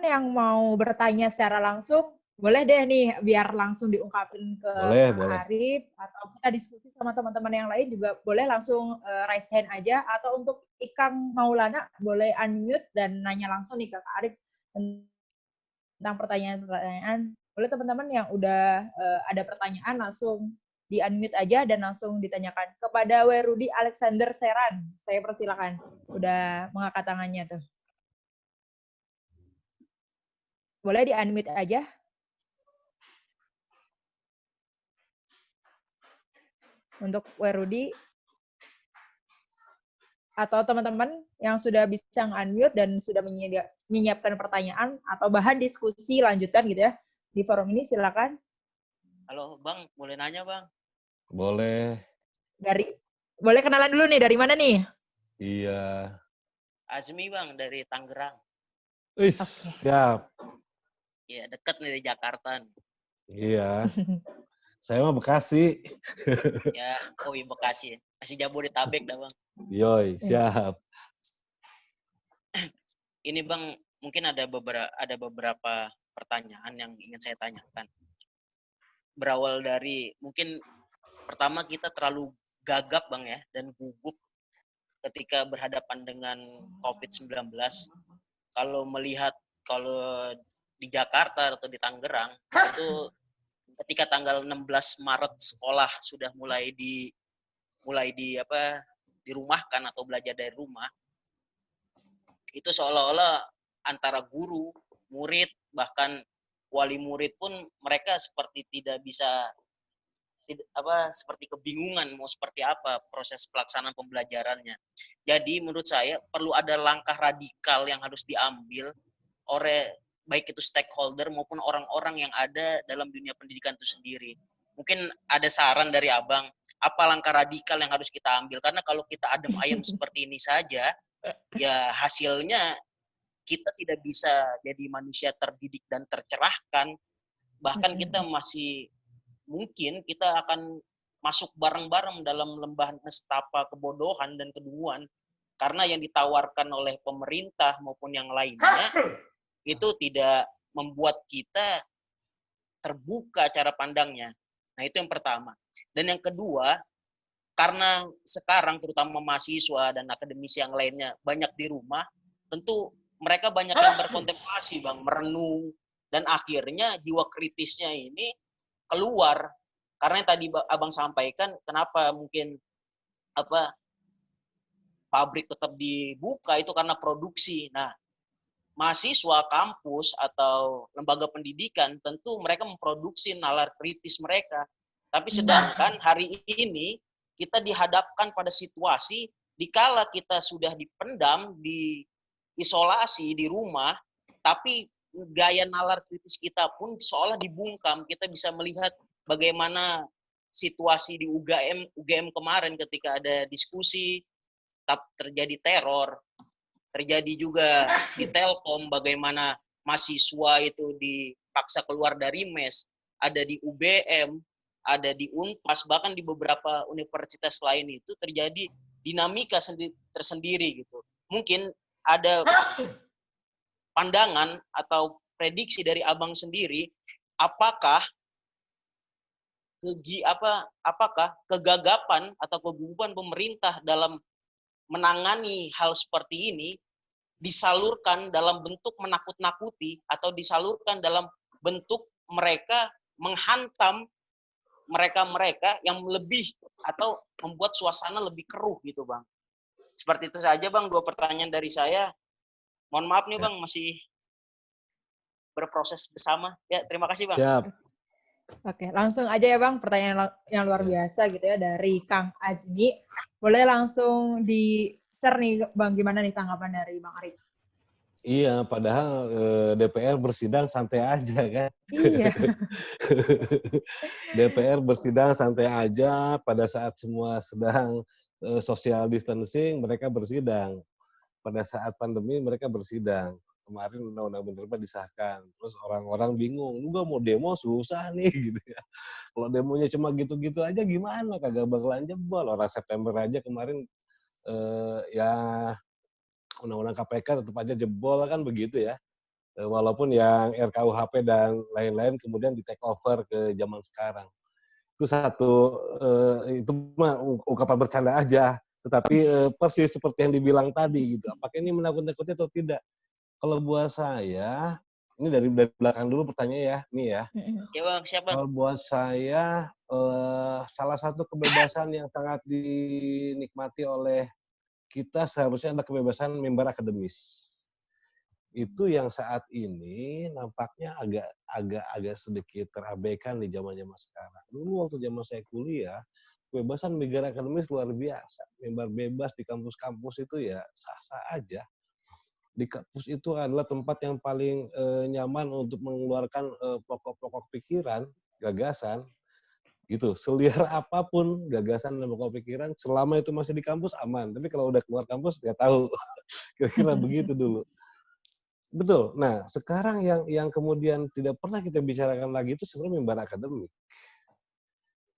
yang mau bertanya secara langsung, boleh deh nih biar langsung diungkapin ke Boleh, Kang boleh. Arif atau kita diskusi sama teman-teman yang lain juga boleh langsung raise hand aja atau untuk Ikang Maulana boleh unmute dan nanya langsung nih ke Kak Arif tentang pertanyaan-pertanyaan. Boleh teman-teman yang udah ada pertanyaan langsung di-unmute aja dan langsung ditanyakan. Kepada Werudi Alexander Seran, saya persilakan. Udah mengangkat tangannya tuh. Boleh di-unmute aja. Untuk Werudi atau teman-teman yang sudah bisa unmute dan sudah menyiapkan pertanyaan atau bahan diskusi lanjutan gitu ya di forum ini, silakan. Halo Bang, boleh nanya Bang? Boleh. Boleh kenalan dulu nih, dari mana nih? Iya. Azmi Bang, dari Tangerang. Wis, siap. Iya, deket nih di Jakarta nih. Iya. Saya mah Bekasi. Ya, oh iya Bekasi. Masih Jabodetabek dah Bang. Yoi, siap. Ini Bang, mungkin ada beberapa pertanyaan yang ingin saya tanyakan. Berawal dari mungkin pertama kita terlalu gagap Bang ya dan gugup ketika berhadapan dengan COVID-19. Kalau di Jakarta atau di Tangerang itu ketika tanggal 16 Maret sekolah sudah mulai dirumahkan atau belajar dari rumah, itu seolah-olah antara guru, murid, bahkan wali murid pun mereka seperti seperti kebingungan mau seperti apa proses pelaksanaan pembelajarannya. Jadi menurut saya perlu ada langkah radikal yang harus diambil oleh baik itu stakeholder maupun orang-orang yang ada dalam dunia pendidikan itu sendiri. Mungkin ada saran dari Abang, apa langkah radikal yang harus kita ambil? Karena kalau kita adem ayem seperti ini saja, ya hasilnya kita tidak bisa jadi manusia terdidik dan tercerahkan. Bahkan kita mungkin kita akan masuk bareng-bareng dalam lembah nestapa kebodohan dan kedunguan. Karena yang ditawarkan oleh pemerintah maupun yang lainnya, itu tidak membuat kita terbuka cara pandangnya. Nah, itu yang pertama. Dan yang kedua, karena sekarang terutama mahasiswa dan akademisi yang lainnya banyak di rumah, tentu mereka banyak yang berkontemplasi, Bang, merenung, dan akhirnya jiwa kritisnya ini keluar. Karena yang tadi Abang sampaikan, kenapa mungkin pabrik tetap dibuka itu karena produksi. Nah, mahasiswa kampus atau lembaga pendidikan tentu mereka memproduksi nalar kritis mereka. Tapi sedangkan hari ini kita dihadapkan pada situasi dikala kita sudah dipendam, diisolasi di rumah, tapi gaya nalar kritis kita pun seolah dibungkam. Kita bisa melihat bagaimana situasi di UGM kemarin ketika ada diskusi, terjadi teror, terjadi juga di Telkom bagaimana mahasiswa itu dipaksa keluar dari mes, ada di UBM, ada di Unpas, bahkan di beberapa universitas lain itu terjadi dinamika tersendiri gitu. Mungkin ada pandangan atau prediksi dari Abang sendiri, apakah kegagapan atau kegugupan pemerintah dalam menangani hal seperti ini disalurkan dalam bentuk menakut-nakuti atau disalurkan dalam bentuk mereka menghantam mereka-mereka yang lebih atau membuat suasana lebih keruh gitu, Bang. Seperti itu saja, Bang, 2 pertanyaan dari saya. Mohon maaf nih, Bang, masih berproses bersama. Ya, terima kasih, Bang. Siap. Oke, langsung aja ya Bang, pertanyaan yang luar biasa gitu ya dari Kang Azmi. Boleh langsung di-share nih Bang, gimana nih tanggapan dari Bang Arif? Iya, padahal DPR bersidang santai aja kan. Iya. DPR bersidang santai aja pada saat semua sedang social distancing, mereka bersidang. Pada saat pandemi mereka bersidang. Kemarin undang-undang penerima disahkan. Terus orang-orang bingung, enggak mau demo susah nih gitu ya. Kalau demonya cuma gitu-gitu aja gimana? Kagak bakalan jebol. Orang September aja kemarin ya undang-undang KPK tetap aja jebol kan begitu ya. Walaupun yang RKUHP dan lain-lain kemudian di take over ke zaman sekarang. Itu satu, itu mah ungkapan bercanda aja. Tetapi persis seperti yang dibilang tadi gitu. Apakah ini menakut-nakuti atau tidak? Kalau buat saya, ini dari belakang dulu pertanyaannya ya, nih ya. Ya Bang, siapa? Kalau buat saya, salah satu kebebasan yang sangat dinikmati oleh kita seharusnya adalah kebebasan member akademis. Itu yang saat ini nampaknya agak sedikit terabaikan di zaman-zaman sekarang. Dulu waktu zaman saya kuliah, kebebasan member akademis luar biasa. Member bebas di kampus-kampus itu ya sah-sah aja. Di kampus itu adalah tempat yang paling nyaman untuk mengeluarkan pokok-pokok pikiran, gagasan, gitu. Seliar apapun gagasan dan pokok pikiran, selama itu masih di kampus aman. Tapi kalau udah keluar kampus nggak tahu. Kira-kira begitu dulu. Betul. Nah, sekarang yang kemudian tidak pernah kita bicarakan lagi itu sebenarnya mimbar akademik.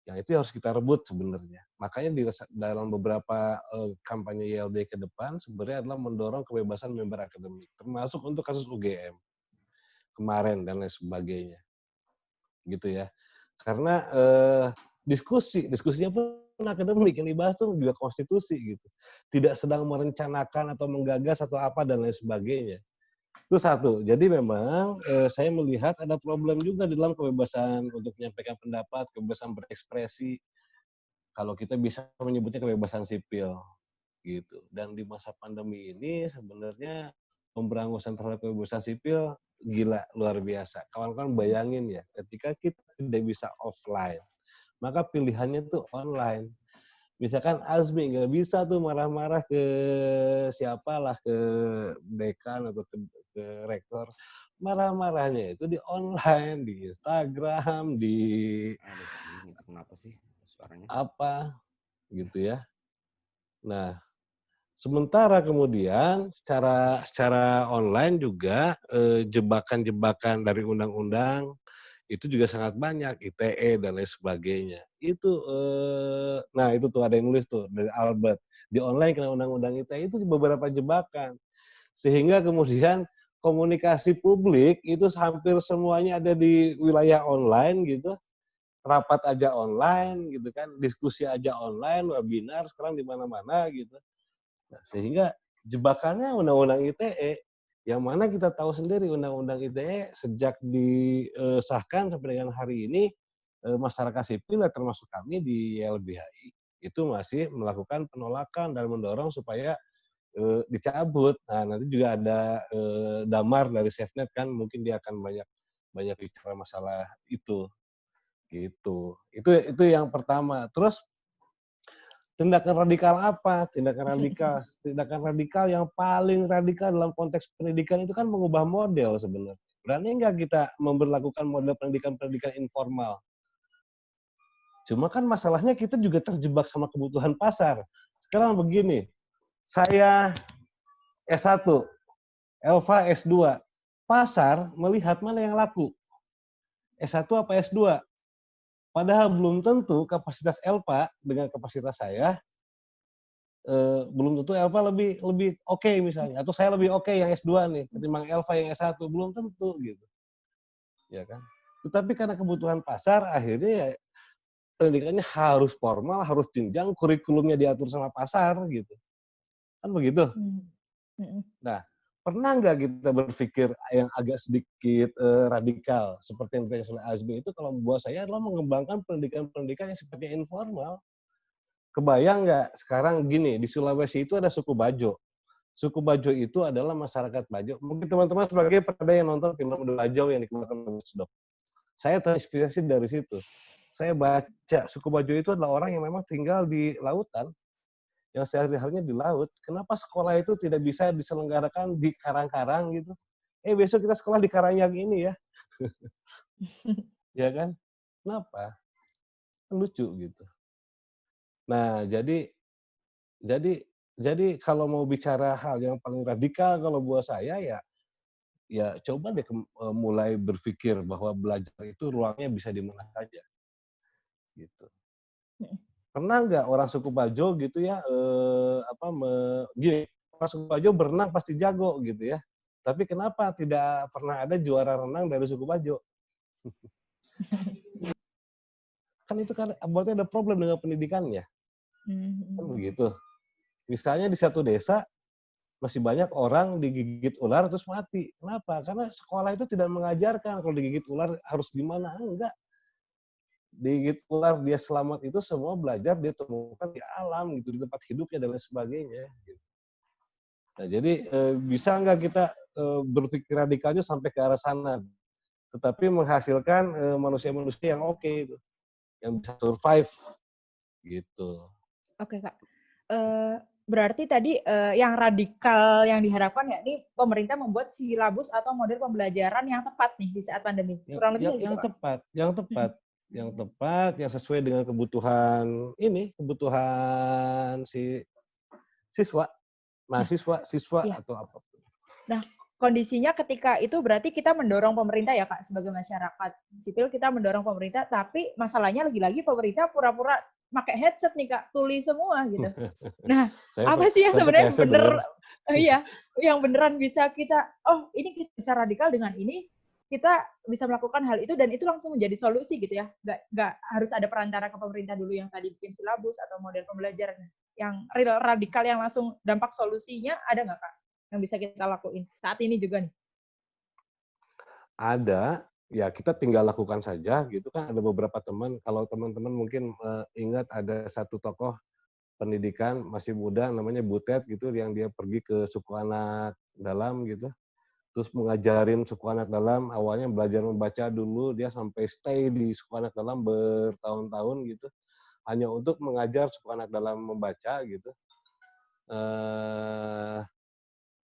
Yang itu harus kita rebut sebenarnya. Makanya dalam beberapa kampanye YLD ke depan sebenarnya adalah mendorong kebebasan mimbar akademik, termasuk untuk kasus UGM kemarin dan lain sebagainya. Gitu ya. Karena diskusinya pun akademik, yang dibahas tuh juga konstitusi gitu. Tidak sedang merencanakan atau menggagas atau apa dan lain sebagainya. Itu satu. Jadi memang saya melihat ada problem juga di dalam kebebasan untuk menyampaikan pendapat, kebebasan berekspresi. Kalau kita bisa menyebutnya kebebasan sipil gitu. Dan di masa pandemi ini sebenarnya pemberangusan terhadap kebebasan sipil gila luar biasa. Kawan-kawan bayangin ya, ketika kita tidak bisa offline, maka pilihannya tuh online. Misalkan Azmi nggak bisa tuh marah-marah ke siapalah, ke dekan atau ke rektor. Marah-marahnya itu di online, di Instagram, di Aduh, anjing itu kenapa sih suaranya? apa gitu ya. Nah, sementara kemudian secara online juga jebakan-jebakan dari undang-undang itu juga sangat banyak, ITE dan lain sebagainya. Itu nah itu tuh ada yang nulis tuh dari Albert. Di online kena undang-undang ITE itu beberapa jebakan. Sehingga kemudian komunikasi publik itu hampir semuanya ada di wilayah online gitu. Rapat aja online gitu kan, diskusi aja online, webinar sekarang di mana-mana gitu. Nah, sehingga jebakannya undang-undang ITE, yang mana kita tahu sendiri undang-undang ITE sejak disahkan sampai dengan hari ini, masyarakat sipil termasuk kami di YLBHI itu masih melakukan penolakan dan mendorong supaya dicabut. Nah, nanti juga ada Damar dari SafeNet kan, mungkin dia akan banyak bicara masalah itu, gitu. Itu yang pertama. Terus tindakan radikal apa? Tindakan radikal yang paling radikal dalam konteks pendidikan itu kan mengubah model sebenarnya. Berani nggak kita memberlakukan model pendidikan informal? Cuma kan masalahnya kita juga terjebak sama kebutuhan pasar. Sekarang begini, saya S1, Elva S2. Pasar melihat mana yang laku. S1 apa S2? Padahal belum tentu kapasitas Elva dengan kapasitas saya belum tentu Elva lebih oke misalnya, atau saya lebih oke yang S2 nih ketimbang Elva yang S1, belum tentu gitu. Ya kan? Tetapi karena kebutuhan pasar akhirnya ya pendidikannya harus formal, harus jenjang, kurikulumnya diatur sama pasar gitu. Kan begitu? Nah, pernah nggak kita berpikir yang agak sedikit radikal seperti yang ditanya oleh Azmi itu kalau buat saya adalah mengembangkan pendidikan yang sifatnya informal. Kebayang nggak sekarang gini, di Sulawesi itu ada suku Bajo. Suku Bajo itu adalah masyarakat Bajo. Mungkin teman-teman sebagai pada yang nonton film Bajo yang dikeluarkan oleh Sedok. Saya terinspirasi dari situ. Saya baca suku Bajo itu adalah orang yang memang tinggal di lautan, yang sehari-harinya di laut. Kenapa sekolah itu tidak bisa diselenggarakan di karang-karang gitu? Besok kita sekolah di Karangnyang ini ya. Ya kan? Kenapa? Kan lucu gitu. Nah, jadi kalau mau bicara hal yang paling radikal kalau buat saya ya coba deh mulai berpikir bahwa belajar itu ruangnya bisa di mana saja. Gitu. Pernah nggak orang suku Bajo gitu ya gini, orang suku Bajo berenang pasti jago gitu ya. Tapi kenapa tidak pernah ada juara renang dari suku Bajo? Kan itu kan berarti ada problem dengan pendidikannya. Kan begitu. Misalnya di satu desa masih banyak orang digigit ular terus mati. Kenapa? Karena sekolah itu tidak mengajarkan kalau digigit ular harus gimana. Enggak. Digigit ular dia selamat itu semua belajar dia temukan di alam gitu, di tempat hidupnya dan lain sebagainya. Gitu. Nah, jadi bisa nggak kita berpikir radikalnya sampai ke arah sana, tetapi menghasilkan manusia-manusia yang oke itu, yang bisa survive gitu. Oke, Kak. Berarti tadi yang radikal yang diharapkan ya, ini pemerintah membuat silabus atau model pembelajaran yang tepat nih di saat pandemi. Kurang lebih Yang gitu, Kak. tepat, yang sesuai dengan kebutuhan si siswa, mahasiswa, siswa Iya. atau apapun. Nah, kondisinya ketika itu berarti kita mendorong pemerintah ya, Kak, sebagai masyarakat sipil kita mendorong pemerintah, tapi masalahnya lagi-lagi pemerintah pura-pura pakai headset nih, Kak, tuli semua gitu. Nah, apa sih yang sebenarnya bener iya, yang beneran bisa kita, oh ini kita bisa radikal dengan ini, kita bisa melakukan hal itu dan itu langsung menjadi solusi gitu ya. Nggak harus ada perantara ke pemerintah dulu yang tadi bikin silabus atau model pembelajaran. Yang real radikal yang langsung dampak solusinya ada nggak, Kak? Yang bisa kita lakuin saat ini juga nih? Ada, ya kita tinggal lakukan saja gitu kan. Ada beberapa teman, kalau teman-teman mungkin ingat ada satu tokoh pendidikan masih muda namanya Butet gitu, yang dia pergi ke suku anak dalam gitu. Terus mengajarin suku anak dalam, awalnya belajar membaca dulu, dia sampai stay di suku anak dalam bertahun-tahun gitu, hanya untuk mengajar suku anak dalam membaca gitu.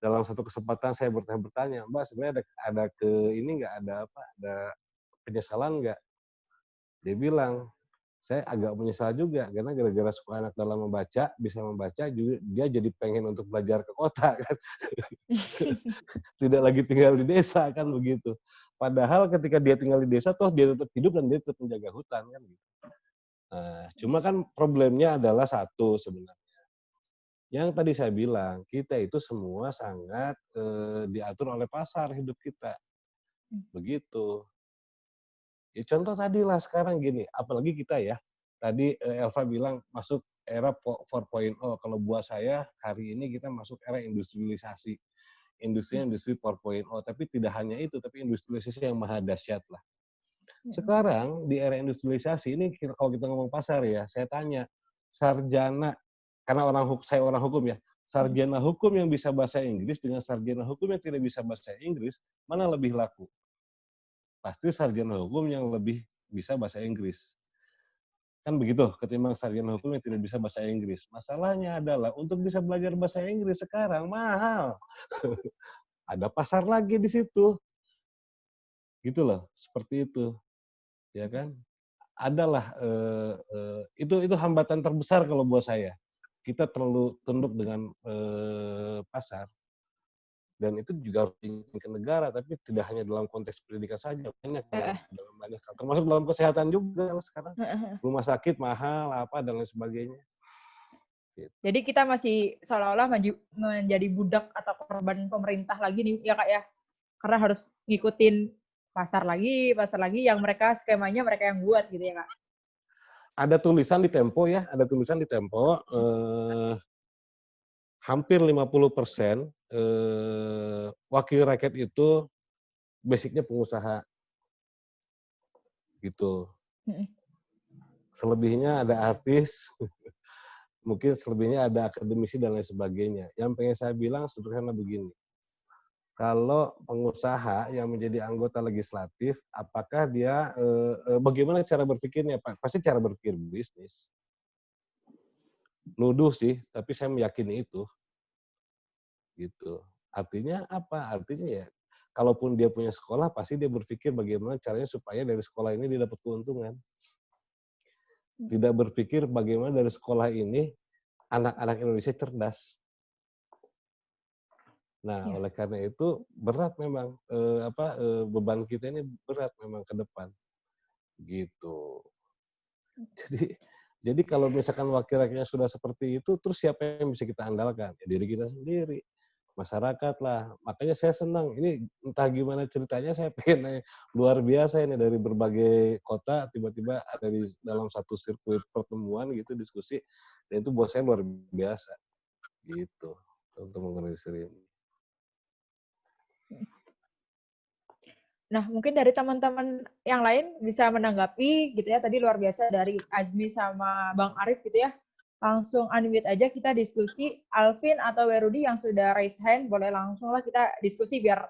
Dalam satu kesempatan saya bertanya, Mbak sebenarnya ada ada penyesalan nggak? Dia bilang, saya agak menyesal juga karena gara-gara suku anak dalam membaca, bisa membaca juga dia jadi pengen untuk belajar ke kota kan. Tidak lagi tinggal di desa kan begitu. Padahal ketika dia tinggal di desa toh dia tetap hidup dan dia tetap menjaga hutan kan gitu. Nah, cuma kan problemnya adalah satu sebenarnya. Yang tadi saya bilang, kita itu semua sangat diatur oleh pasar hidup kita. Begitu. Ya, contoh tadi lah sekarang gini, apalagi kita ya, tadi Elva bilang masuk era 4.0. Kalau buat saya hari ini kita masuk era industrialisasi. Industri 4.0. Tapi tidak hanya itu, tapi industrialisasi yang maha dahsyat lah. Sekarang di era industrialisasi ini kalau kita ngomong pasar ya, saya tanya sarjana, karena saya orang hukum ya, sarjana hukum yang bisa bahasa Inggris dengan sarjana hukum yang tidak bisa bahasa Inggris, mana lebih laku? Pasti sarjana hukum yang lebih bisa bahasa Inggris. Kan begitu, ketimbang sarjana hukum yang tidak bisa bahasa Inggris. Masalahnya adalah untuk bisa belajar bahasa Inggris sekarang mahal. Ada pasar lagi di situ. Gitu loh, seperti itu. Ya kan? Adalah itu hambatan terbesar kalau buat saya. Kita terlalu tunduk dengan pasar. Dan itu juga harus ke negara, tapi tidak hanya dalam konteks pendidikan saja, banyak dalam banyak hal, termasuk dalam kesehatan juga sekarang. Rumah sakit mahal, apa dan lain sebagainya. Gitu. Jadi kita masih seolah-olah menjadi budak atau korban pemerintah lagi nih, ya Kak ya? Karena harus ngikutin pasar lagi yang skemanya mereka yang buat gitu ya Kak? Ada tulisan di Tempo ya, hampir 50% wakil rakyat itu basicnya pengusaha. Gitu. Selebihnya ada artis, mungkin selebihnya ada akademisi dan lain sebagainya. Yang pengen saya bilang sederhana begini, kalau pengusaha yang menjadi anggota legislatif, apakah dia, bagaimana cara berpikirnya Pak? Pasti cara berpikir bisnis. Nuduh sih, tapi saya meyakini itu. Gitu. Artinya apa? Artinya ya, kalaupun dia punya sekolah, pasti dia berpikir bagaimana caranya supaya dari sekolah ini dia dapat keuntungan. Tidak berpikir bagaimana dari sekolah ini anak-anak Indonesia cerdas. Nah, oleh karena itu berat memang beban kita ini berat memang ke depan. Gitu. Jadi kalau misalkan wakil rakyatnya sudah seperti itu, terus siapa yang bisa kita andalkan? Ya diri kita sendiri. masyarakat lah. Makanya saya senang. Ini entah gimana ceritanya saya pengen luar biasa ini dari berbagai kota tiba-tiba ada di dalam satu sirkuit pertemuan gitu diskusi dan itu buat saya luar biasa gitu untuk mengorganisir ini. Nah, mungkin dari teman-teman yang lain bisa menanggapi gitu ya. Tadi luar biasa dari Azmi sama Bang Arif gitu ya. Langsung unmute aja kita diskusi. Alvin atau Werudi yang sudah raise hand, boleh langsung lah kita diskusi biar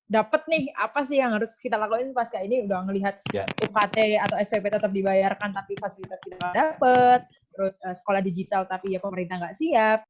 dapet nih apa sih yang harus kita lakuin pasca ini. Udah ngelihat UKT atau SPP tetap dibayarkan tapi fasilitas kita nggak dapet. Terus sekolah digital tapi ya pemerintah nggak siap.